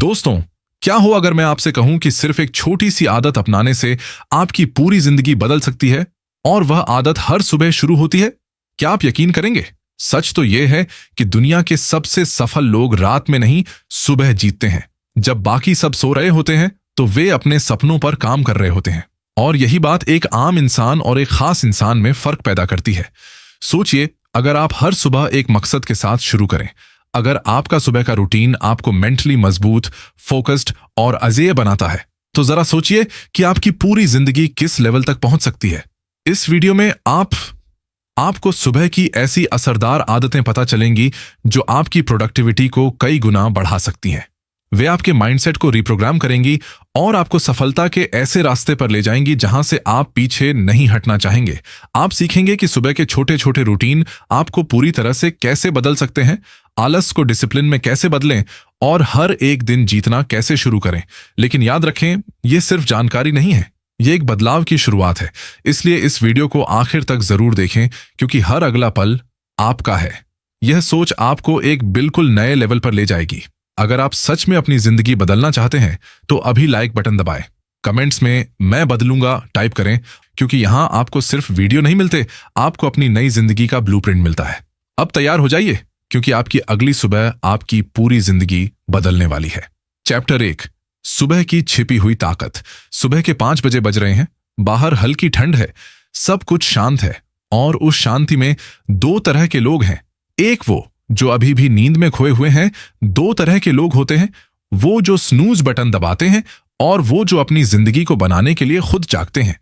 दोस्तों, क्या हो अगर मैं आपसे कहूं कि सिर्फ एक छोटी सी आदत अपनाने से आपकी पूरी जिंदगी बदल सकती है और वह आदत हर सुबह शुरू होती है? क्या आप यकीन करेंगे? सच तो यह है कि दुनिया के सबसे सफल लोग रात में नहीं, सुबह जीतते हैं। जब बाकी सब सो रहे होते हैं तो वे अपने सपनों पर काम कर रहे होते हैं। और यही बात एक आम इंसान और एक खास इंसान में फर्क पैदा करती है। सोचिए, अगर आप हर सुबह एक मकसद के साथ शुरू करें, अगर आपका सुबह का रूटीन आपको मेंटली मजबूत, फोकस्ड और अजेय बनाता है, तो जरा सोचिए कि आपकी पूरी जिंदगी किस लेवल तक पहुंच सकती है। इस वीडियो में आपको सुबह की ऐसी असरदार आदतें पता चलेंगी जो आपकी प्रोडक्टिविटी को कई गुना बढ़ा सकती हैं। वे आपके माइंडसेट को रिप्रोग्राम करेंगी और आपको सफलता के ऐसे रास्ते पर ले जाएंगी जहां से आप पीछे नहीं हटना चाहेंगे। आप सीखेंगे कि सुबह के छोटे छोटे रूटीन आपको पूरी तरह से कैसे बदल सकते हैं, आलस को डिसिप्लिन में कैसे बदलें और हर एक दिन जीतना कैसे शुरू करें। लेकिन याद रखें, यह सिर्फ जानकारी नहीं है, ये एक बदलाव की शुरुआत है। इसलिए इस वीडियो को आखिर तक जरूर देखें, क्योंकि हर अगला पल आपका है। यह सोच आपको एक बिल्कुल नए लेवल पर ले जाएगी। अगर आप सच में अपनी जिंदगी बदलना चाहते हैं तो अभी लाइक बटन दबाएं। कमेंट्स में मैं बदलूंगा टाइप करें, क्योंकि यहां आपको सिर्फ वीडियो नहीं मिलते, आपको अपनी नई जिंदगी का ब्लूप्रिंट मिलता है। अब तैयार हो जाइए, क्योंकि आपकी अगली सुबह आपकी पूरी जिंदगी बदलने वाली है। चैप्टर 1, सुबह की छिपी हुई ताकत। सुबह के 5 बजे बज रहे हैं, बाहर हल्की ठंड है, सब कुछ शांत है और उस शांति में दो तरह के लोग हैं। एक वो जो अभी भी नींद में खोए हुए हैं, दो तरह के लोग होते हैं, वो जो स्नूज बटन दबाते हैं और वो जो अपनी जिंदगी को बनाने के लिए खुद जागते हैं।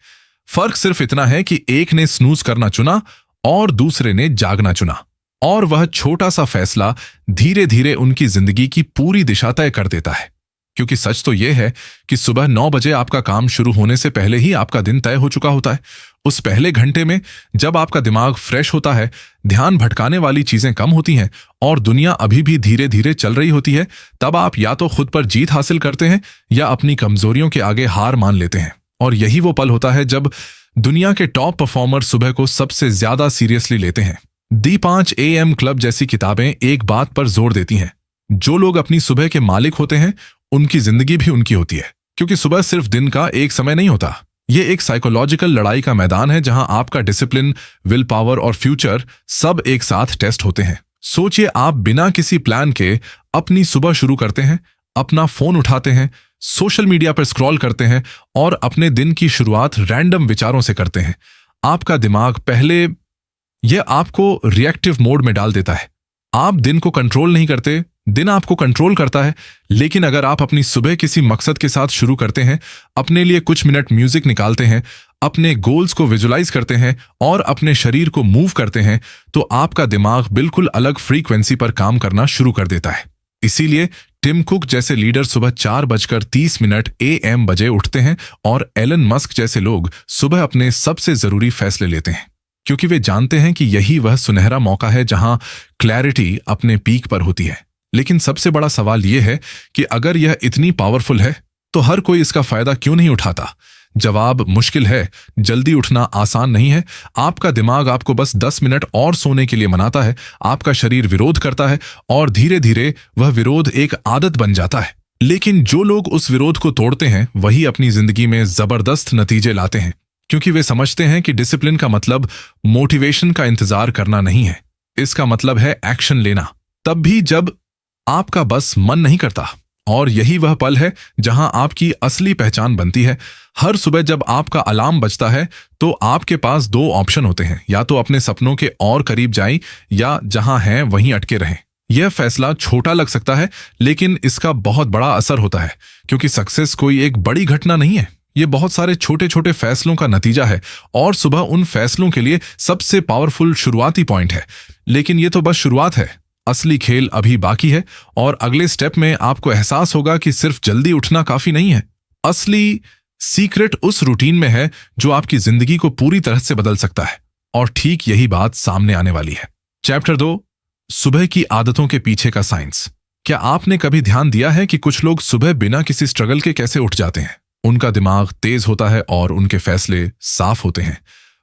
फर्क सिर्फ इतना है कि एक ने स्नूज करना चुना और दूसरे ने जागना चुना, और वह छोटा सा फैसला धीरे धीरे उनकी जिंदगी की पूरी दिशा तय कर देता है। क्योंकि सच तो यह है कि सुबह 9 बजे आपका काम शुरू होने से पहले ही आपका दिन तय हो चुका होता है। उस पहले घंटे में जब आपका दिमाग फ्रेश होता है, ध्यान भटकाने वाली चीजें कम होती हैं और दुनिया अभी भी धीरे धीरे चल रही होती है, तब आप या तो खुद पर जीत हासिल करते हैं या अपनी कमजोरियों के आगे हार मान लेते हैं। और यही वो पल होता है जब दुनिया के टॉप परफॉर्मर सुबह को सबसे ज्यादा सीरियसली लेते हैं। दी 5 AM क्लब जैसी किताबें एक बात पर जोर देती हैं, जो लोग अपनी सुबह के मालिक होते हैं उनकी जिंदगी भी उनकी होती है। क्योंकि सुबह सिर्फ दिन का एक समय नहीं होता, यह एक साइकोलॉजिकल लड़ाई का मैदान है जहां आपका डिसिप्लिन, विल पावर और फ्यूचर सब एक साथ टेस्ट होते हैं। सोचिए, आप बिना किसी प्लान के अपनी सुबह शुरू करते हैं, अपना फोन उठाते हैं, सोशल मीडिया पर स्क्रॉल करते हैं और अपने दिन की शुरुआत रैंडम विचारों से करते हैं। आपका दिमाग पहले यह आपको रिएक्टिव मोड में डाल देता है। आप दिन को कंट्रोल नहीं करते, दिन आपको कंट्रोल करता है। लेकिन अगर आप अपनी सुबह किसी मकसद के साथ शुरू करते हैं, अपने लिए कुछ मिनट म्यूजिक निकालते हैं, अपने गोल्स को विजुलाइज करते हैं और अपने शरीर को मूव करते हैं, तो आपका दिमाग बिल्कुल अलग फ्रीक्वेंसी पर काम करना शुरू कर देता है। इसीलिए टिम कुक जैसे लीडर सुबह 4:30 AM बजे उठते हैं और एलन मस्क जैसे लोग सुबह अपने सबसे जरूरी फैसले लेते हैं, क्योंकि वे जानते हैं कि यही वह सुनहरा मौका है जहां क्लैरिटी अपने पीक पर होती है। लेकिन सबसे बड़ा सवाल यह है कि अगर यह इतनी पावरफुल है तो हर कोई इसका फायदा क्यों नहीं उठाता? जवाब मुश्किल है, जल्दी उठना आसान नहीं है। आपका दिमाग आपको बस 10 मिनट और सोने के लिए मनाता है, आपका शरीर विरोध करता है और धीरे धीरे वह विरोध एक आदत बन जाता है। लेकिन जो लोग उस विरोध को तोड़ते हैं वही अपनी जिंदगी में जबरदस्त नतीजे लाते हैं, क्योंकि वे समझते हैं कि डिसिप्लिन का मतलब मोटिवेशन का इंतजार करना नहीं है, इसका मतलब है एक्शन लेना, तब भी जब आपका बस मन नहीं करता। और यही वह पल है जहां आपकी असली पहचान बनती है। हर सुबह जब आपका अलार्म बजता है तो आपके पास 2 ऑप्शन होते हैं, या तो अपने सपनों के और करीब जाएं या जहां हैं वहीं अटके रहें। यह फैसला छोटा लग सकता है, लेकिन इसका बहुत बड़ा असर होता है, क्योंकि सक्सेस कोई एक बड़ी घटना नहीं है, ये बहुत सारे छोटे छोटे फैसलों का नतीजा है। और सुबह उन फैसलों के लिए सबसे पावरफुल शुरुआती पॉइंट है। लेकिन ये तो बस शुरुआत है, असली खेल अभी बाकी है। और अगले स्टेप में आपको एहसास होगा कि सिर्फ जल्दी उठना काफी नहीं है। असली सीक्रेट उस रूटीन में है जो आपकी जिंदगी को पूरी तरह से बदल सकता है। और ठीक यही बात सामने आने वाली है। चैप्टर 2, सुबह की आदतों के पीछे का साइंस। क्या आपने कभी ध्यान दिया है कि कुछ लोग सुबह बिना किसी स्ट्रगल के कैसे उठ जाते हैं? उनका दिमाग तेज होता है और उनके फैसले साफ होते हैं।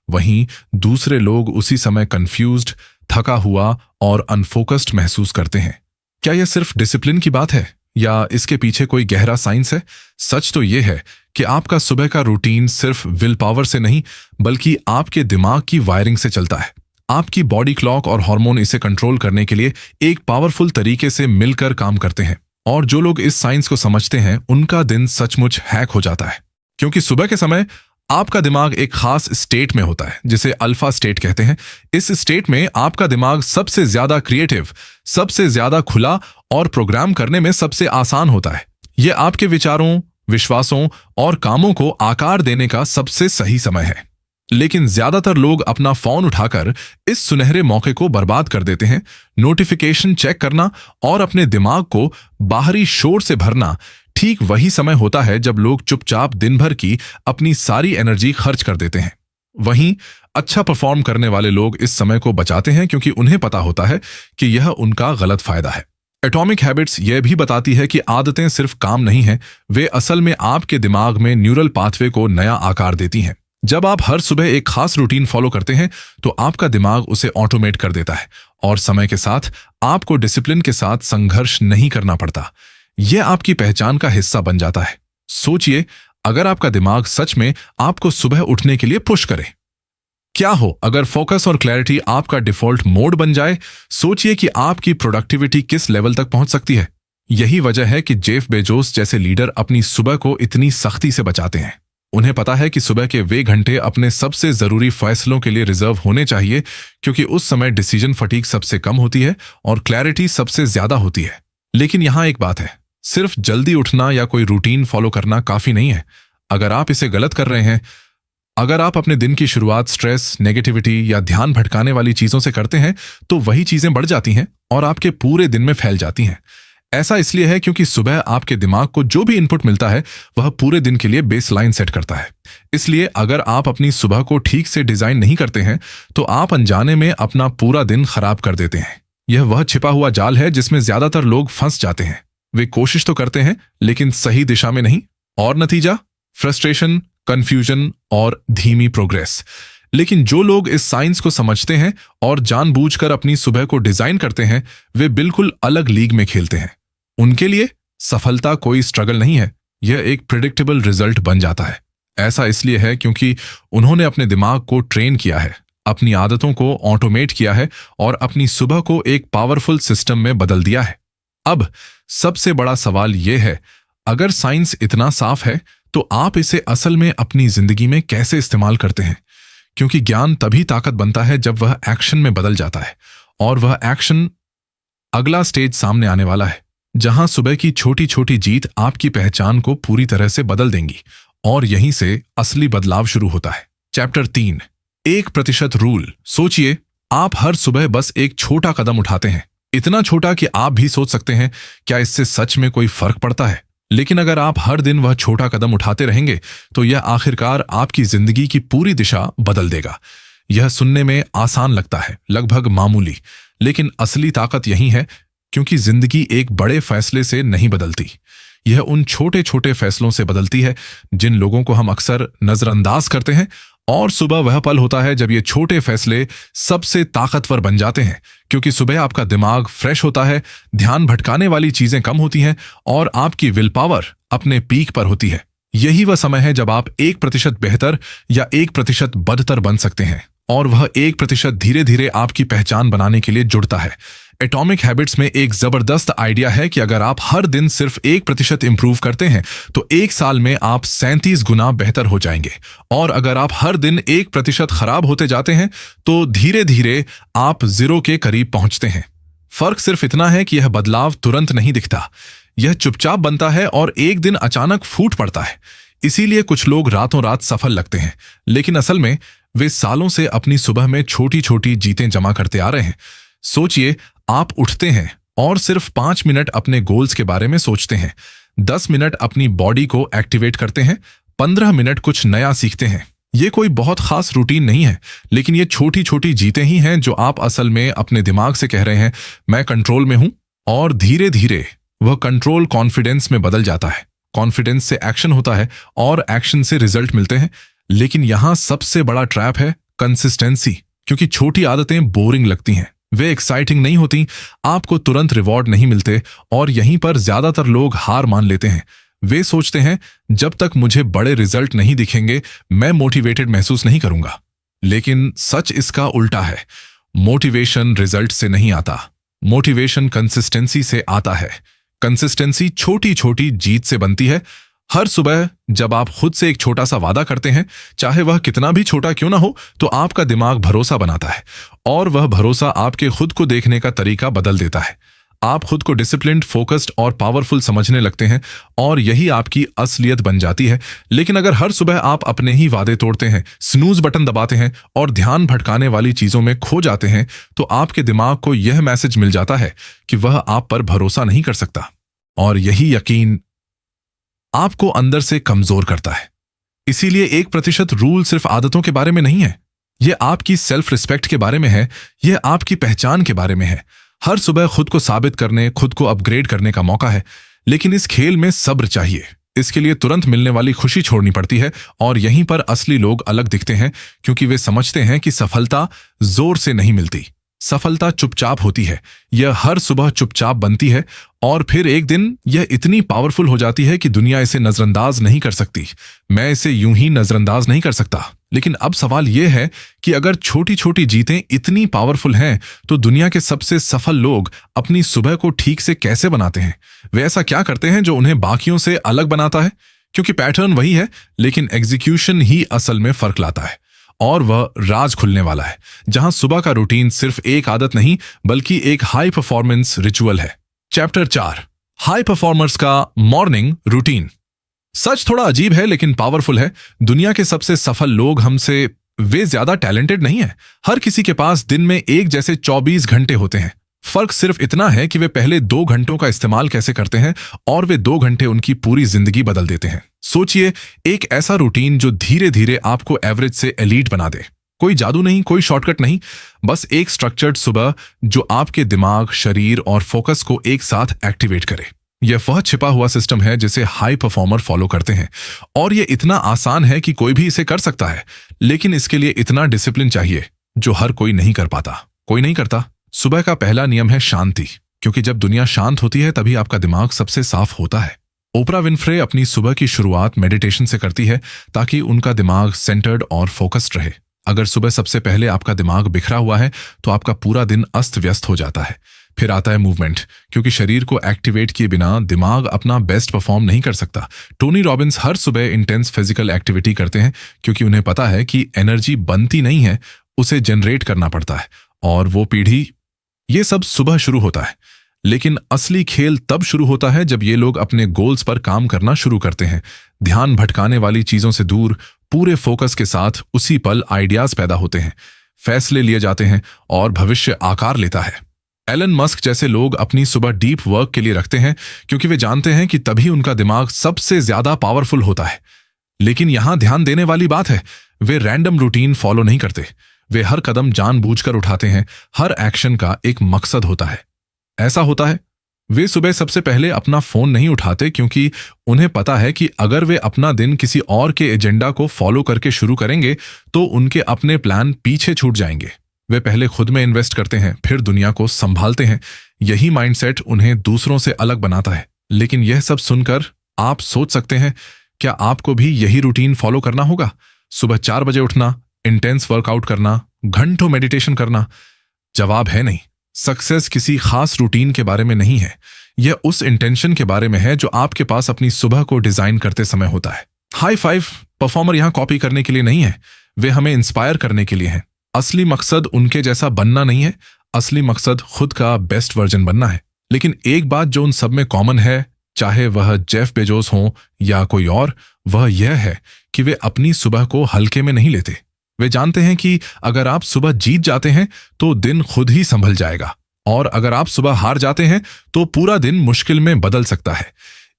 वहीं दूसरे लोग उसी समय कंफ्यूज्ड, थका हुआ और अनफोकस्ड महसूस करते हैं। क्या यह सिर्फ डिसिप्लिन की बात है या इसके पीछे कोई गहरा साइंस है? सच तो यह है कि आपका सुबह का रूटीन सिर्फ विल पावर से नहीं बल्कि आपके दिमाग की वायरिंग से चलता है। आपकी बॉडी क्लॉक और हार्मोन इसे कंट्रोल करने के लिए एक पावरफुल तरीके से मिलकर काम करते हैं, और जो लोग इस साइंस को समझते हैं उनका दिन सचमुच हैक हो जाता है। क्योंकि सुबह के समय आपका दिमाग एक खास स्टेट में होता है जिसे अल्फा स्टेट कहते हैं। इस स्टेट में आपका दिमाग सबसे ज्यादा क्रिएटिव, सबसे ज्यादा खुला और प्रोग्राम करने में सबसे आसान होता है। यह आपके विचारों, विश्वासों और कामों को आकार देने का सबसे सही समय है। लेकिन ज्यादातर लोग अपना फोन उठाकर इस सुनहरे मौके को बर्बाद कर देते हैं। नोटिफिकेशन चेक करना और अपने दिमाग को बाहरी शोर से भरना ठीक वही समय होता है जब लोग चुपचाप दिन भर की अपनी सारी एनर्जी खर्च कर देते हैं। वहीं अच्छा परफॉर्म करने वाले लोग इस समय को बचाते हैं क्योंकि उन्हें पता होता है कि यह उनका गलत फायदा है। एटॉमिक हैबिट्स यह भी बताती है कि आदतें सिर्फ काम नहीं हैं, वे असल में आपके दिमाग में न्यूरल पाथवे को नया आकार देती हैं। जब आप हर सुबह एक खास रूटीन फॉलो करते हैं तो आपका दिमाग उसे ऑटोमेट कर देता है और समय के साथ आपको डिसिप्लिन के साथ संघर्ष नहीं करना पड़ता। यह आपकी पहचान का हिस्सा बन जाता है। सोचिए, अगर आपका दिमाग सच में आपको सुबह उठने के लिए पुश करे, क्या हो अगर फोकस और क्लैरिटी आपका डिफॉल्ट मोड बन जाए? सोचिए कि आपकी प्रोडक्टिविटी किस लेवल तक पहुंच सकती है। यही वजह है कि जेफ बेजोस जैसे लीडर अपनी सुबह को इतनी सख्ती से बचाते हैं। उन्हें पता है कि सुबह के वे घंटे अपने सबसे जरूरी फैसलों के लिए रिजर्व होने चाहिए, क्योंकि उस समय डिसीजन फटीग सबसे कम होती है और क्लैरिटी सबसे ज्यादा होती है। लेकिन यहां एक बात है, सिर्फ जल्दी उठना या कोई रूटीन फॉलो करना काफी नहीं है। अगर आप इसे गलत कर रहे हैं, अगर आप अपने दिन की शुरुआत स्ट्रेस, नेगेटिविटी या ध्यान भटकाने वाली चीजों से करते हैं तो वही चीजें बढ़ जाती हैं और आपके पूरे दिन में फैल जाती हैं। ऐसा इसलिए है क्योंकि सुबह आपके दिमाग को जो भी इनपुट मिलता है वह पूरे दिन के लिए बेसलाइन सेट करता है। इसलिए अगर आप अपनी सुबह को ठीक से डिजाइन नहीं करते हैं तो आप अनजाने में अपना पूरा दिन खराब कर देते हैं। यह वह छिपा हुआ जाल है जिसमें ज्यादातर लोग फंस जाते हैं। वे कोशिश तो करते हैं लेकिन सही दिशा में नहीं, और नतीजा फ्रस्ट्रेशन, कंफ्यूजन और धीमी प्रोग्रेस। लेकिन जो लोग इस साइंस को समझते हैं और जानबूझकर अपनी सुबह को डिजाइन करते हैं, वे बिल्कुल अलग लीग में खेलते हैं। उनके लिए सफलता कोई स्ट्रगल नहीं है, यह एक प्रिडिक्टेबल रिजल्ट बन जाता है। ऐसा इसलिए है क्योंकि उन्होंने अपने दिमाग को ट्रेन किया है, अपनी आदतों को ऑटोमेट किया है और अपनी सुबह को एक पावरफुल सिस्टम में बदल दिया है। अब सबसे बड़ा सवाल यह है, अगर साइंस इतना साफ है तो आप इसे असल में अपनी जिंदगी में कैसे इस्तेमाल करते हैं? क्योंकि ज्ञान तभी ताकत बनता है जब वह एक्शन में बदल जाता है, और वह एक्शन अगला स्टेज सामने आने वाला है, जहां सुबह की छोटी छोटी जीत आपकी पहचान को पूरी तरह से बदल देंगी, और यहीं से असली बदलाव शुरू होता है। Chapter 3, 1% rule. सोचिए, आप हर सुबह बस एक छोटा कदम उठाते हैं, इतना छोटा कि आप भी सोच सकते हैं क्या इससे सच में कोई फर्क पड़ता है। लेकिन अगर आप हर दिन वह छोटा कदम उठाते रहेंगे तो यह आखिरकार आपकी जिंदगी की पूरी दिशा बदल देगा। यह सुनने में आसान लगता है, लगभग मामूली, लेकिन असली ताकत यही है क्योंकि जिंदगी एक बड़े फैसले से नहीं बदलती, यह उन छोटे छोटे फैसलों से बदलती है जिन लोगों को हम अक्सर नजरअंदाज करते हैं। और सुबह वह पल होता है जब ये छोटे फैसले सबसे ताकतवर बन जाते हैं, क्योंकि सुबह आपका दिमाग फ्रेश होता है, ध्यान भटकाने वाली चीजें कम होती हैं और आपकी विल पावर अपने पीक पर होती है। यही वह समय है जब आप 1% बेहतर या 1% बदतर बन सकते हैं, और वह 1% धीरे धीरे आपकी पहचान बनाने के लिए जुड़ता है। एटॉमिक हैबिट्स में एक जबरदस्त आइडिया है कि अगर आप हर दिन सिर्फ 1% इंप्रूव करते हैं तो 1 साल में आप 37 गुना बेहतर हो जाएंगे, और अगर आप हर दिन 1% खराब होते जाते हैं तो धीरे धीरे आप 0 के करीब पहुंचते हैं। फर्क सिर्फ इतना है कि यह बदलाव तुरंत नहीं दिखता, यह चुपचाप बनता है और एक दिन अचानक फूट पड़ता है। इसीलिए कुछ लोग रातों रात सफल लगते हैं, लेकिन असल में वे सालों से अपनी सुबह में छोटी छोटी जीतें जमा करते आ रहे हैं। सोचिए, आप उठते हैं और सिर्फ 5 मिनट अपने गोल्स के बारे में सोचते हैं, 10 मिनट अपनी बॉडी को एक्टिवेट करते हैं, 15 मिनट कुछ नया सीखते हैं। ये कोई बहुत खास रूटीन नहीं है, लेकिन ये छोटी छोटी जीतें ही हैं जो आप असल में अपने दिमाग से कह रहे हैं मैं कंट्रोल में हूं, और धीरे धीरे वह कंट्रोल कॉन्फिडेंस में बदल जाता है। कॉन्फिडेंस से एक्शन होता है और एक्शन से रिजल्ट मिलते हैं। लेकिन यहां सबसे बड़ा ट्रैप है कंसिस्टेंसी, क्योंकि छोटी आदतें बोरिंग लगती हैं, वे एक्साइटिंग नहीं होती, आपको तुरंत रिवॉर्ड नहीं मिलते और यहीं पर ज्यादातर लोग हार मान लेते हैं। वे सोचते हैं जब तक मुझे बड़े रिजल्ट नहीं दिखेंगे मैं मोटिवेटेड महसूस नहीं करूंगा। लेकिन सच इसका उल्टा है। मोटिवेशन रिजल्ट से नहीं आता, मोटिवेशन कंसिस्टेंसी से आता है। कंसिस्टेंसी छोटी छोटी जीत से बनती है। हर सुबह जब आप खुद से एक छोटा सा वादा करते हैं, चाहे वह कितना भी छोटा क्यों ना हो, तो आपका दिमाग भरोसा बनाता है और वह भरोसा आपके खुद को देखने का तरीका बदल देता है। आप खुद को डिसिप्लिन्ड, फोकस्ड और पावरफुल समझने लगते हैं और यही आपकी असलियत बन जाती है। लेकिन अगर हर सुबह आप अपने ही वादे तोड़ते हैं, स्नूज बटन दबाते हैं और ध्यान भटकाने वाली चीजों में खो जाते हैं, तो आपके दिमाग को यह मैसेज मिल जाता है कि वह आप पर भरोसा नहीं कर सकता। और यही यकीन आपको अंदर से कमजोर करता है। इसीलिए 1% रूल सिर्फ आदतों के बारे में नहीं है, यह आपकी सेल्फ रिस्पेक्ट के बारे में है, यह आपकी पहचान के बारे में है। हर सुबह खुद को साबित करने, खुद को अपग्रेड करने का मौका है। लेकिन इस खेल में सब्र चाहिए। इसके लिए तुरंत मिलने वाली खुशी छोड़नी पड़ती है और यहीं पर असली लोग अलग दिखते हैं, क्योंकि वे समझते हैं कि सफलता जोर से नहीं मिलती, सफलता चुपचाप होती है। यह हर सुबह चुपचाप बनती है और फिर एक दिन यह इतनी पावरफुल हो जाती है कि दुनिया इसे नजरअंदाज नहीं कर सकती। मैं इसे यूं ही नजरअंदाज नहीं कर सकता। लेकिन अब सवाल यह है कि अगर छोटी छोटी जीतें इतनी पावरफुल हैं, तो दुनिया के सबसे सफल लोग अपनी सुबह को ठीक से कैसे बनाते हैं? वे ऐसा क्या करते हैं जो उन्हें बाकियों से अलग बनाता है? क्योंकि पैटर्न वही है, लेकिन एग्जीक्यूशन ही असल में फर्क लाता है। और वह राज खुलने वाला है, जहां सुबह का रूटीन सिर्फ एक आदत नहीं बल्कि एक हाई परफॉर्मेंस रिचुअल है। चैप्टर 4, हाई परफॉर्मर्स का मॉर्निंग रूटीन। सच थोड़ा अजीब है लेकिन पावरफुल है। दुनिया के सबसे सफल लोग हमसे वे ज्यादा टैलेंटेड नहीं है। हर किसी के पास दिन में एक जैसे 24 घंटे होते हैं। फर्क सिर्फ इतना है कि वे पहले 2 घंटों का इस्तेमाल कैसे करते हैं और वे 2 घंटे उनकी पूरी जिंदगी बदल देते हैं। सोचिए, एक ऐसा रूटीन जो धीरे धीरे आपको एवरेज से एलीट बना दे। कोई जादू नहीं, कोई शॉर्टकट नहीं, बस एक स्ट्रक्चर्ड सुबह जो आपके दिमाग, शरीर और फोकस को एक साथ एक्टिवेट करे। यह वह छिपा हुआ सिस्टम है जिसे हाई परफॉर्मर फॉलो करते हैं और यह इतना आसान है कि कोई भी इसे कर सकता है। लेकिन इसके लिए इतना डिसिप्लिन चाहिए जो हर कोई नहीं कर पाता, कोई नहीं करता। सुबह का पहला नियम है शांति, क्योंकि जब दुनिया शांत होती है तभी आपका दिमाग सबसे साफ होता है। ओपरा विनफ्रे अपनी सुबह की शुरुआत मेडिटेशन से करती है ताकि उनका दिमाग सेंटर्ड और फोकस्ड रहे। अगर सुबह सबसे पहले आपका दिमाग बिखरा हुआ है तो आपका पूरा दिन अस्त व्यस्त हो जाता है। फिर आता है मूवमेंट, क्योंकि शरीर को एक्टिवेट किए बिना दिमाग अपना बेस्ट परफॉर्म नहीं कर सकता। टोनी रॉबिन्स हर सुबह इंटेंस फिजिकल एक्टिविटी करते हैं क्योंकि उन्हें पता है कि एनर्जी बनती नहीं है, उसे जनरेट करना पड़ता है। और वो पीढ़ी, ये सब सुबह शुरू होता है। लेकिन असली खेल तब शुरू होता है जब ये लोग अपने गोल्स पर काम करना शुरू करते हैं। ध्यान भटकाने वाली चीजों से दूर, पूरे फोकस के साथ उसी पल आइडियाज पैदा होते हैं, फैसले लिए जाते हैं और भविष्य आकार लेता है। एलन मस्क जैसे लोग अपनी सुबह डीप वर्क के लिए रखते हैं क्योंकि वे जानते हैं कि तभी उनका दिमाग सबसे ज्यादा पावरफुल होता है। लेकिन यहां ध्यान देने वाली बात है, वे रैंडम रूटीन फॉलो नहीं करते। वे हर कदम जानबूझकर उठाते हैं। हर एक्शन का एक मकसद होता है। ऐसा होता है, वे सुबह सबसे पहले अपना फोन नहीं उठाते क्योंकि उन्हें पता है कि अगर वे अपना दिन किसी और के एजेंडा को फॉलो करके शुरू करेंगे तो उनके अपने प्लान पीछे छूट जाएंगे। वे पहले खुद में इन्वेस्ट करते हैं, फिर दुनिया को संभालते हैं। यही माइंडसेट उन्हें दूसरों से अलग बनाता है। लेकिन यह सब सुनकर आप सोच सकते हैं, क्या आपको भी यही रूटीन फॉलो करना होगा? सुबह 4 बजे उठना, इंटेंस वर्कआउट करना, घंटों मेडिटेशन करना? जवाब है नहीं। सक्सेस किसी खास रूटीन के बारे में नहीं है, यह उस इंटेंशन के बारे में है जो आपके पास अपनी सुबह को डिजाइन करते समय होता है। हाई 5 परफॉर्मर यहां कॉपी करने के लिए नहीं है, वे हमें इंस्पायर करने के लिए हैं। असली मकसद उनके जैसा बनना नहीं है, असली मकसद खुद का बेस्ट वर्जन बनना है। लेकिन एक बात जो उन सब में कॉमन है, चाहे वह जेफ बेजोस हो या कोई और, वह यह है कि वे अपनी सुबह को हल्के में नहीं लेते। वे जानते हैं कि अगर आप सुबह जीत जाते हैं तो दिन खुद ही संभल जाएगा, और अगर आप सुबह हार जाते हैं तो पूरा दिन मुश्किल में बदल सकता है।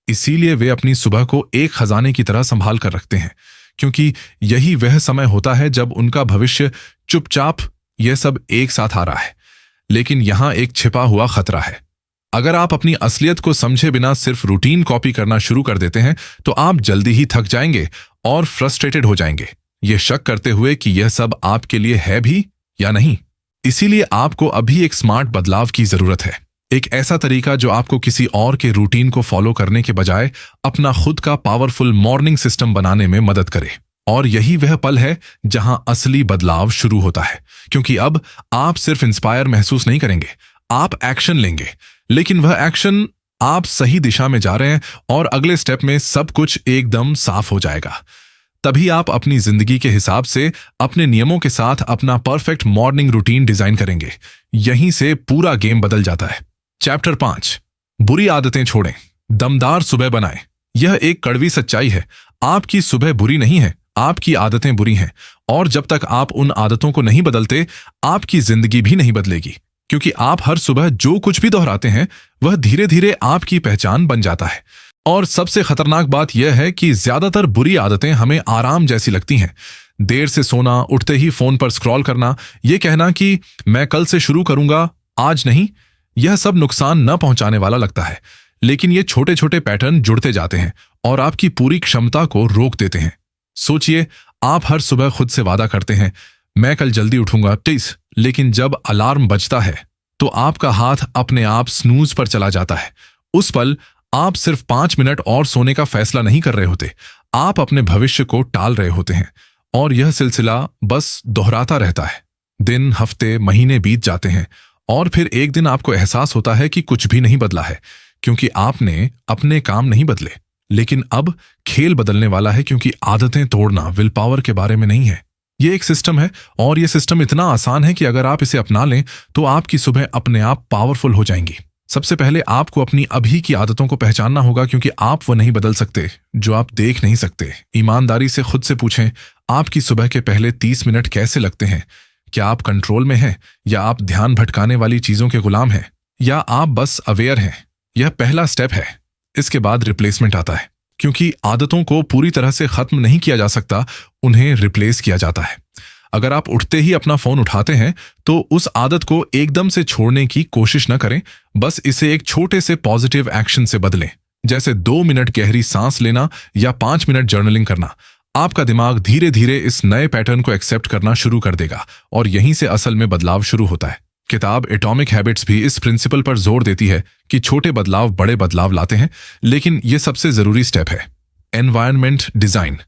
इसीलिए वे अपनी सुबह को एक खजाने की तरह संभाल कर रखते हैं, क्योंकि यही वह समय होता है जब उनका भविष्य चुपचाप यह सब एक साथ आ रहा है। लेकिन यहां एक छिपा हुआ खतरा है। अगर आप अपनी असलियत को समझे बिना सिर्फ रूटीन कॉपी करना शुरू कर देते हैं तो आप जल्दी ही थक जाएंगे और फ्रस्ट्रेटेड हो जाएंगे, ये शक करते हुए कि यह सब आपके लिए है भी या नहीं। इसीलिए आपको अभी एक स्मार्ट बदलाव की जरूरत है। एक ऐसा तरीका जो आपको किसी और के रूटीन को फॉलो करने के बजाय अपना खुद का पावरफुल मॉर्निंग सिस्टम बनाने में मदद करे। और यही वह पल है जहां असली बदलाव शुरू होता है, क्योंकि अब आप सिर्फ इंस्पायर महसूस नहीं करेंगे, आप एक्शन लेंगे। लेकिन वह एक्शन आप सही दिशा में जा रहे हैं और अगले स्टेप में सब कुछ एकदम साफ हो जाएगा। तभी आप अपनी जिंदगी के हिसाब से अपने नियमों के साथ अपना परफेक्ट मॉर्निंग रूटीन डिजाइन करेंगे। यहीं से पूरा गेम बदल जाता है। चैप्टर 5, बुरी आदतें छोड़ें, दमदार सुबह बनाएं। यह एक कड़वी सच्चाई है। आपकी सुबह बुरी नहीं है, आपकी आदतें बुरी हैं। और जब तक आप उन आदतों को नहीं बदलते, आपकी जिंदगी भी नहीं बदलेगी। क्योंकि आप हर सुबह जो कुछ भी दोहराते हैं वह धीरे धीरे आपकी पहचान बन जाता है। और सबसे खतरनाक बात यह है कि ज्यादातर बुरी आदतें हमें आराम जैसी लगती हैं। देर से सोना, उठते ही फोन पर स्क्रॉल करना, ये कहना कि मैं कल से शुरू करूंगा, आज नहीं, यह सब नुकसान न पहुंचाने वाला लगता है। लेकिन ये छोटे छोटे पैटर्न जुड़ते जाते हैं और आपकी पूरी क्षमता को रोक देते हैं। सोचिए, आप हर सुबह खुद से वादा करते हैं, मैं कल जल्दी उठूंगा प्लीज। लेकिन जब अलार्म बजता है तो आपका हाथ अपने आप स्नूज पर चला जाता है। उस पल आप सिर्फ 5 मिनट और सोने का फैसला नहीं कर रहे होते, आप अपने भविष्य को टाल रहे होते हैं। और यह सिलसिला बस दोहराता रहता है। दिन, हफ्ते, महीने बीत जाते हैं और फिर एक दिन आपको एहसास होता है कि कुछ भी नहीं बदला है, क्योंकि आपने अपने काम नहीं बदले। लेकिन अब खेल बदलने वाला है, क्योंकि आदतें तोड़ना विल पावर के बारे में नहीं है। ये एक सिस्टम है और ये सिस्टम इतना आसान है कि अगर आप इसे अपना लें तो आपकी सुबह अपने आप पावरफुल हो जाएंगी। सबसे पहले आपको अपनी अभी की आदतों को पहचानना होगा, क्योंकि आप वो नहीं बदल सकते जो आप देख नहीं सकते। ईमानदारी से खुद से पूछें, आपकी सुबह के पहले 30 मिनट कैसे लगते हैं? क्या आप कंट्रोल में हैं, या आप ध्यान भटकाने वाली चीजों के गुलाम हैं, या आप बस अवेयर हैं? यह पहला स्टेप है। इसके बाद रिप्लेसमेंट आता है, क्योंकि आदतों को पूरी तरह से खत्म नहीं किया जा सकता, उन्हें रिप्लेस किया जाता है। अगर आप उठते ही अपना फोन उठाते हैं तो उस आदत को एकदम से छोड़ने की कोशिश न करें, बस इसे एक छोटे से पॉजिटिव एक्शन से बदलें, जैसे 2 मिनट गहरी सांस लेना या 5 मिनट जर्नलिंग करना। आपका दिमाग धीरे धीरे इस नए पैटर्न को एक्सेप्ट करना शुरू कर देगा और यहीं से असल में बदलाव शुरू होता है। किताब एटॉमिक हैबिट्स भी इस प्रिंसिपल पर जोर देती है कि छोटे बदलाव बड़े बदलाव लाते हैं। लेकिन यह सबसे जरूरी स्टेप है एनवायरनमेंट डिजाइन,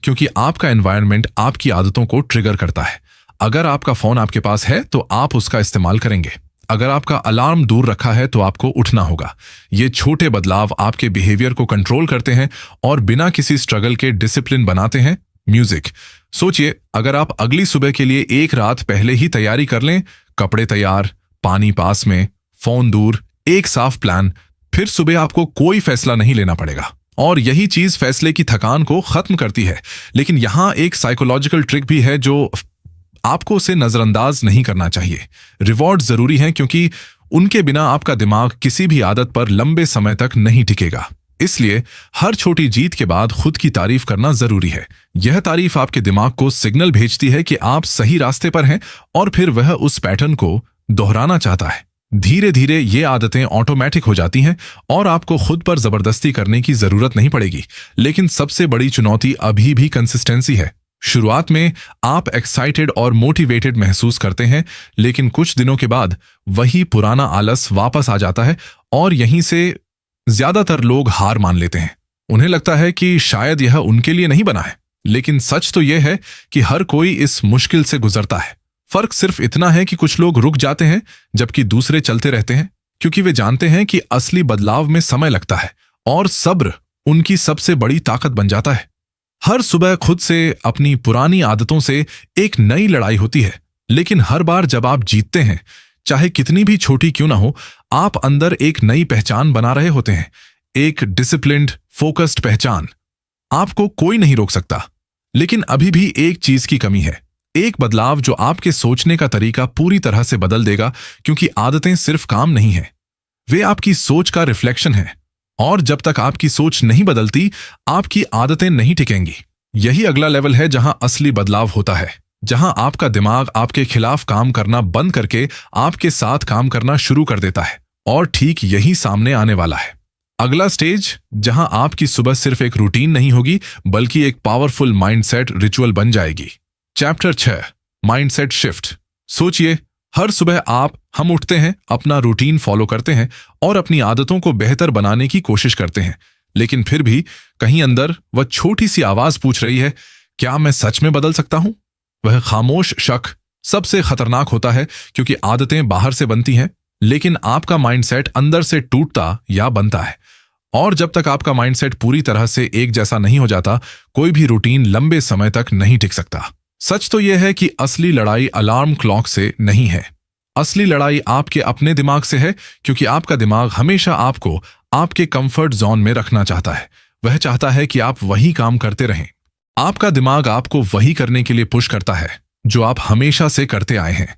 क्योंकि आपका एनवायरनमेंट आपकी आदतों को ट्रिगर करता है। अगर आपका फोन आपके पास है तो आप उसका इस्तेमाल करेंगे। अगर आपका अलार्म दूर रखा है तो आपको उठना होगा। ये छोटे बदलाव आपके बिहेवियर को कंट्रोल करते हैं और बिना किसी स्ट्रगल के डिसिप्लिन बनाते हैं। म्यूजिक, सोचिए, अगर आप अगली सुबह के लिए एक रात पहले ही तैयारी कर लें, कपड़े तैयार, पानी पास में, फोन दूर, एक साफ प्लान, फिर सुबह आपको कोई फैसला नहीं लेना पड़ेगा। और यही चीज फैसले की थकान को खत्म करती है। लेकिन यहां एक साइकोलॉजिकल ट्रिक भी है जो आपको उसे नजरअंदाज नहीं करना चाहिए। रिवॉर्ड जरूरी हैं, क्योंकि उनके बिना आपका दिमाग किसी भी आदत पर लंबे समय तक नहीं टिकेगा। इसलिए हर छोटी जीत के बाद खुद की तारीफ करना जरूरी है। यह तारीफ आपके दिमाग को सिग्नल भेजती है कि आप सही रास्ते पर हैं और फिर वह उस पैटर्न को दोहराना चाहता है। धीरे धीरे ये आदतें ऑटोमेटिक हो जाती हैं और आपको खुद पर जबरदस्ती करने की जरूरत नहीं पड़ेगी। लेकिन सबसे बड़ी चुनौती अभी भी कंसिस्टेंसी है। शुरुआत में आप एक्साइटेड और मोटिवेटेड महसूस करते हैं, लेकिन कुछ दिनों के बाद वही पुराना आलस वापस आ जाता है और यहीं से ज्यादातर लोग हार मान लेते हैं। उन्हें लगता है कि शायद यह उनके लिए नहीं बना है। लेकिन सच तो यह है कि हर कोई इस मुश्किल से गुजरता है। फर्क सिर्फ इतना है कि कुछ लोग रुक जाते हैं जबकि दूसरे चलते रहते हैं, क्योंकि वे जानते हैं कि असली बदलाव में समय लगता है और सब्र उनकी सबसे बड़ी ताकत बन जाता है। हर सुबह खुद से अपनी पुरानी आदतों से एक नई लड़ाई होती है, लेकिन हर बार जब आप जीतते हैं, चाहे कितनी भी छोटी क्यों ना हो, आप अंदर एक नई पहचान बना रहे होते हैं, एक डिसिप्लिन्ड, फोकस्ड पहचान। आपको कोई नहीं रोक सकता। लेकिन अभी भी एक चीज की कमी है, एक बदलाव जो आपके सोचने का तरीका पूरी तरह से बदल देगा, क्योंकि आदतें सिर्फ काम नहीं है, वे आपकी सोच का रिफ्लेक्शन है। और जब तक आपकी सोच नहीं बदलती, आपकी आदतें नहीं टिकेंगी। यही अगला लेवल है जहां असली बदलाव होता है, जहां आपका दिमाग आपके खिलाफ काम करना बंद करके आपके साथ काम करना शुरू कर देता है। और ठीक यही सामने आने वाला है अगला स्टेज, जहां आपकी सुबह सिर्फ एक रूटीन नहीं होगी, बल्कि एक पावरफुल माइंडसेट रिचुअल बन जाएगी। Chapter 6, mindset shift. सोचिए, हर सुबह हम उठते हैं, अपना रूटीन फॉलो करते हैं और अपनी आदतों को बेहतर बनाने की कोशिश करते हैं, लेकिन फिर भी कहीं अंदर वह छोटी सी आवाज पूछ रही है, क्या मैं सच में बदल सकता हूं? वह खामोश शक सबसे खतरनाक होता है, क्योंकि आदतें बाहर से बनती हैं, लेकिन आपका माइंडसेट अंदर से टूटता या बनता है। और जब तक आपका माइंडसेट पूरी तरह से एक जैसा नहीं हो जाता, कोई भी रूटीन लंबे समय तक नहीं टिक सकता। सच तो यह है कि असली लड़ाई अलार्म क्लॉक से नहीं है। असली लड़ाई आपके अपने दिमाग से है, क्योंकि आपका दिमाग हमेशा आपको आपके कंफर्ट जोन में रखना चाहता है। वह चाहता है कि आप वही काम करते रहें। आपका दिमाग आपको वही करने के लिए पुश करता है जो आप हमेशा से करते आए हैं।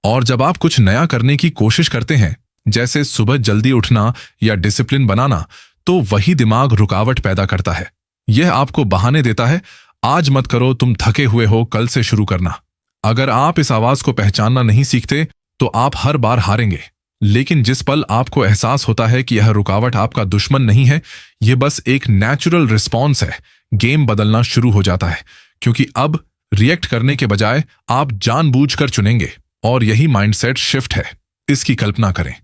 और जब आप कुछ नया करने की कोशिश करते हैं, जैसे सुबह जल्दी उठना या डिसिप्लिन बनाना, तो वही दिमाग रुकावट पैदा करता है। यह आपको बहाने देता है, आज मत करो, तुम थके हुए हो, कल से शुरू करना। अगर आप इस आवाज को पहचानना नहीं सीखते तो आप हर बार हारेंगे। लेकिन जिस पल आपको एहसास होता है कि यह रुकावट आपका दुश्मन नहीं है, यह बस एक नेचुरल रिस्पॉन्स है, गेम बदलना शुरू हो जाता है। क्योंकि अब रिएक्ट करने के बजाय आप जानबूझकर चुनेंगे, और यही माइंडसेट शिफ्ट है। इसकी कल्पना करें,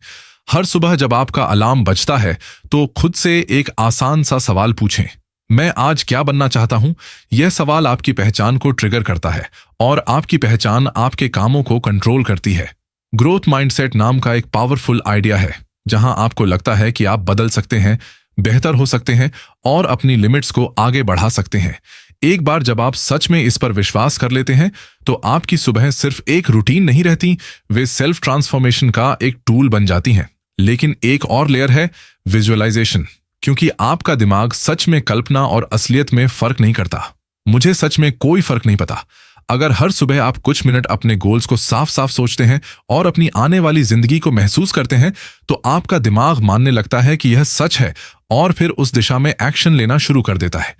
हर सुबह जब आपका अलार्म बजता है तो खुद से एक आसान सा सवाल पूछें, मैं आज क्या बनना चाहता हूं? यह सवाल आपकी पहचान को ट्रिगर करता है, और आपकी पहचान आपके कामों को कंट्रोल करती है। ग्रोथ माइंडसेट नाम का एक पावरफुल आइडिया है, जहां आपको लगता है कि आप बदल सकते हैं, बेहतर हो सकते हैं और अपनी लिमिट्स को आगे बढ़ा सकते हैं। एक बार जब आप सच में इस पर विश्वास कर लेते हैं, तो आपकी सुबह सिर्फ एक रूटीन नहीं रहती, वे सेल्फ ट्रांसफॉर्मेशन का एक टूल बन जाती हैं। लेकिन एक और लेयर है, विजुअलाइजेशन, क्योंकि आपका दिमाग सच में कल्पना और असलियत में फर्क नहीं करता। मुझे सच में कोई फर्क नहीं पता। अगर हर सुबह आप कुछ मिनट अपने गोल्स को साफ साफ सोचते हैं और अपनी आने वाली जिंदगी को महसूस करते हैं, तो आपका दिमाग मानने लगता है कि यह सच है, और फिर उस दिशा में एक्शन लेना शुरू कर देता है।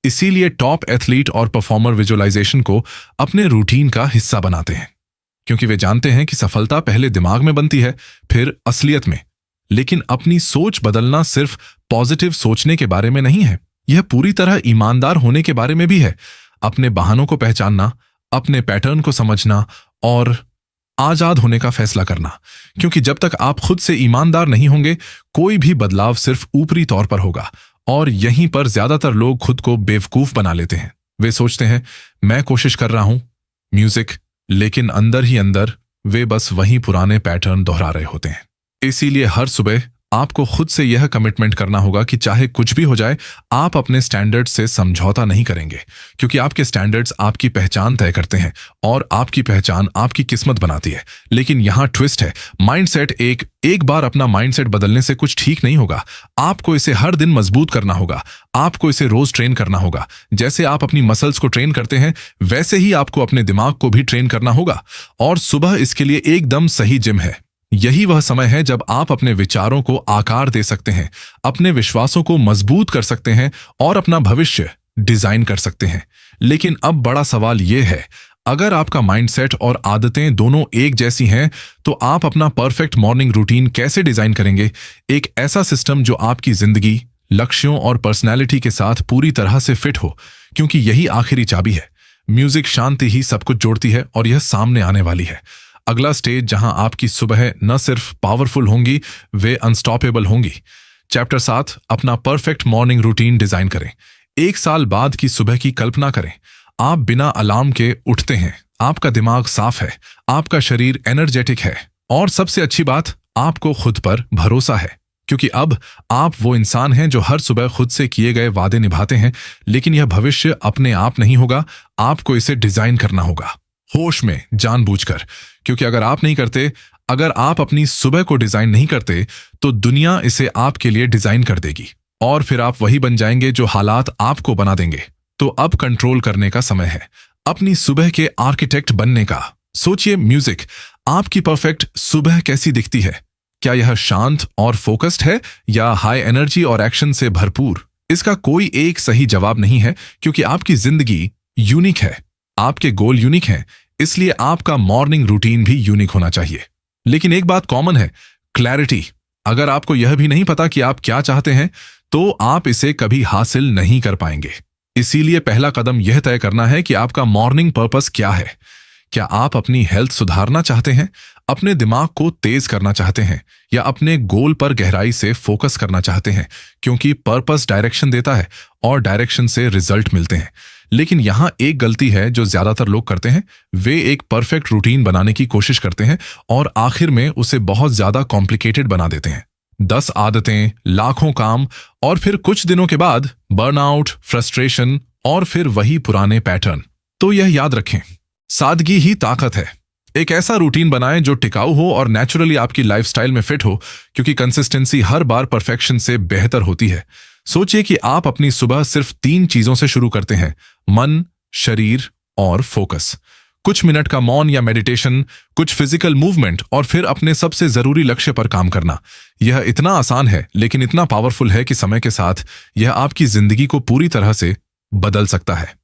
इसीलिए टॉप एथलीट और परफॉर्मर विजुअलाइजेशन को अपने रूटीन का हिस्सा बनाते हैं, क्योंकि वे जानते हैं कि सफलता पहले दिमाग में बनती है, फिर असलियत में। लेकिन अपनी सोच बदलना सिर्फ पॉजिटिव सोचने के बारे में नहीं है, यह पूरी तरह ईमानदार होने के बारे में भी है। अपने बहानों को पहचानना, अपने पैटर्न को समझना और आजाद होने का फैसला करना। क्योंकि जब तक आप खुद से ईमानदार नहीं होंगे, कोई भी बदलाव सिर्फ ऊपरी तौर पर होगा। और यहीं पर ज्यादातर लोग खुद को बेवकूफ बना लेते हैं। वे सोचते हैं, मैं कोशिश कर रहा हूं म्यूजिक, लेकिन अंदर ही अंदर वे बस वही पुराने पैटर्न दोहरा रहे होते हैं। इसीलिए हर सुबह आपको खुद से यह कमिटमेंट करना होगा कि चाहे कुछ भी हो जाए, आप अपने स्टैंडर्ड्स से समझौता नहीं करेंगे, क्योंकि आपके स्टैंडर्ड्स आपकी पहचान तय करते हैं और आपकी पहचान आपकी किस्मत बनाती है। लेकिन यहां ट्विस्ट है, माइंडसेट एक बार अपना माइंडसेट बदलने से कुछ ठीक नहीं होगा। आपको इसे हर दिन मजबूत करना होगा। आपको इसे रोज ट्रेन करना होगा। जैसे आप अपनी मसल्स को ट्रेन करते हैं, वैसे ही आपको अपने दिमाग को भी ट्रेन करना होगा। और सुबह इसके लिए एकदम सही जिम है। यही वह समय है जब आप अपने विचारों को आकार दे सकते हैं, अपने विश्वासों को मजबूत कर सकते हैं और अपना भविष्य डिजाइन कर सकते हैं। लेकिन अब बड़ा सवाल यह है, अगर आपका माइंडसेट और आदतें दोनों एक जैसी हैं, तो आप अपना परफेक्ट मॉर्निंग रूटीन कैसे डिजाइन करेंगे? एक ऐसा सिस्टम जो आपकी जिंदगी, लक्ष्यों और पर्सनैलिटी के साथ पूरी तरह से फिट हो, क्योंकि यही आखिरी चाबी है। म्यूजिक शांति ही सब कुछ जोड़ती है, और यह सामने आने वाली है। अगला स्टेज जहां आपकी सुबह न सिर्फ पावरफुल होंगी, वे अनस्टॉपेबल होंगी। चैप्टर 7, अपना परफेक्ट मॉर्निंग रूटीन डिजाइन करें। 1 साल बाद की सुबह की कल्पना करें। आप बिना अलार्म के उठते हैं, आपका दिमाग साफ है, आपका शरीर एनर्जेटिक है, और सबसे अच्छी बात, आपको खुद पर भरोसा है। क्योंकि अब आप वो इंसान हैं जो हर सुबह खुद से किए गए वादे निभाते हैं। लेकिन यह भविष्य अपने आप नहीं होगा, आपको इसे डिजाइन करना होगा, होश में, जानबूझकर। क्योंकि अगर आप नहीं करते, अगर आप अपनी सुबह को डिजाइन नहीं करते, तो दुनिया इसे आपके लिए डिजाइन कर देगी, और फिर आप वही बन जाएंगे जो हालात आपको बना देंगे। तो अब कंट्रोल करने का समय है, अपनी सुबह के आर्किटेक्ट बनने का। सोचिए, म्यूजिक, आपकी परफेक्ट सुबह कैसी दिखती है? क्या यह शांत और फोकस्ड है, या हाई एनर्जी और एक्शन से भरपूर? इसका कोई एक सही जवाब नहीं है, क्योंकि आपकी जिंदगी यूनिक है, आपके गोल यूनिक हैं, इसलिए आपका मॉर्निंग रूटीन भी यूनिक होना चाहिए। लेकिन एक बात कॉमन है, क्लैरिटी। अगर आपको यह भी नहीं पता कि आप क्या चाहते हैं, तो आप इसे कभी हासिल नहीं कर पाएंगे। इसीलिए पहला कदम यह तय करना है कि आपका मॉर्निंग पर्पस क्या है। क्या आप अपनी हेल्थ सुधारना चाहते हैं, अपने दिमाग को तेज करना चाहते हैं या अपने गोल पर गहराई से फोकस करना चाहते हैं, क्योंकि पर्पस डायरेक्शन देता है और डायरेक्शन से रिजल्ट मिलते हैं। लेकिन यहाँ एक गलती है जो ज्यादातर लोग करते हैं। वे एक परफेक्ट रूटीन बनाने की कोशिश करते हैं और आखिर में उसे बहुत ज्यादा कॉम्प्लिकेटेड बना देते हैं। 10 आदतें, लाखों काम, और फिर कुछ दिनों के बाद बर्नआउट, फ्रस्ट्रेशन और फिर वही पुराने पैटर्न। तो यह याद रखें, सादगी ही ताकत है। एक ऐसा रूटीन बनाएं जो टिकाऊ हो और नेचुरली आपकी लाइफस्टाइल में फिट हो, क्योंकि कंसिस्टेंसी हर बार परफेक्शन से बेहतर होती है। सोचिए कि आप अपनी सुबह सिर्फ 3 चीजों से शुरू करते हैं: मन, शरीर और फोकस। कुछ मिनट का मौन या मेडिटेशन, कुछ फिजिकल मूवमेंट और फिर अपने सबसे जरूरी लक्ष्य पर काम करना। यह इतना आसान है लेकिन इतना पावरफुल है कि समय के साथ यह आपकी जिंदगी को पूरी तरह से बदल सकता है।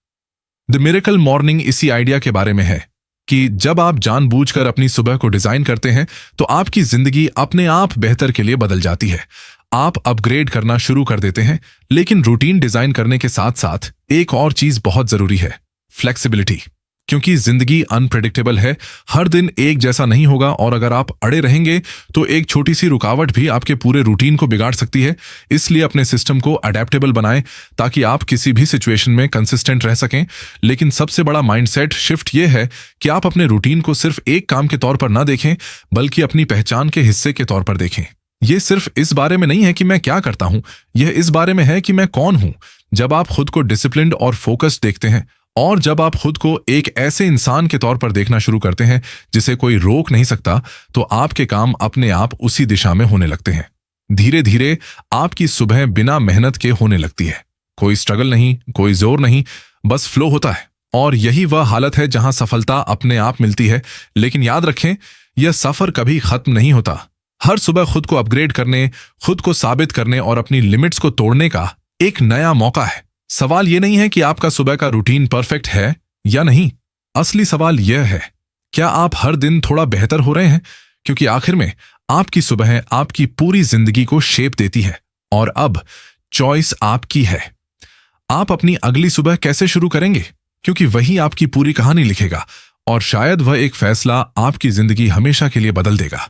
द मिरेकल मॉर्निंग इसी आइडिया के बारे में है कि जब आप जानबूझकर अपनी सुबह को डिजाइन करते हैं तो आपकी जिंदगी अपने आप बेहतर के लिए बदल जाती है। आप अपग्रेड करना शुरू कर देते हैं, लेकिन रूटीन डिजाइन करने के साथ साथ एक और चीज बहुत जरूरी है: फ्लेक्सिबिलिटी। क्योंकि जिंदगी अनप्रेडिक्टेबल है, हर दिन एक जैसा नहीं होगा, और अगर आप अड़े रहेंगे तो एक छोटी सी रुकावट भी आपके पूरे रूटीन को बिगाड़ सकती है। इसलिए अपने सिस्टम को अडेप्टेबल बनाएं ताकि आप किसी भी सिचुएशन में कंसिस्टेंट रह सकें। लेकिन सबसे बड़ा माइंडसेट शिफ्ट यह है कि आप अपने रूटीन को सिर्फ एक काम के तौर पर ना देखें, बल्कि अपनी पहचान के हिस्से के तौर पर देखें। यह सिर्फ इस बारे में नहीं है कि मैं क्या करता हूं, यह इस बारे में है कि मैं कौन हूं। जब आप खुद को डिसिप्लिन्ड और फोकस्ड देखते हैं, और जब आप खुद को एक ऐसे इंसान के तौर पर देखना शुरू करते हैं जिसे कोई रोक नहीं सकता, तो आपके काम अपने आप उसी दिशा में होने लगते हैं। धीरे धीरे आपकी सुबह बिना मेहनत के होने लगती है। कोई स्ट्रगल नहीं, कोई जोर नहीं, बस फ्लो होता है। और यही वह हालत है जहां सफलता अपने आप मिलती है। लेकिन याद रखें, यह सफर कभी खत्म नहीं होता। हर सुबह खुद को अपग्रेड करने, खुद को साबित करने और अपनी लिमिट्स को तोड़ने का एक नया मौका है। सवाल यह नहीं है कि आपका सुबह का रूटीन परफेक्ट है या नहीं। असली सवाल यह है, क्या आप हर दिन थोड़ा बेहतर हो रहे हैं? क्योंकि आखिर में आपकी सुबह आपकी पूरी जिंदगी को शेप देती है, और अब चॉइस आपकी है। आप अपनी अगली सुबह कैसे शुरू करेंगे, क्योंकि वही आपकी पूरी कहानी लिखेगा, और शायद वह एक फैसला आपकी जिंदगी हमेशा के लिए बदल देगा।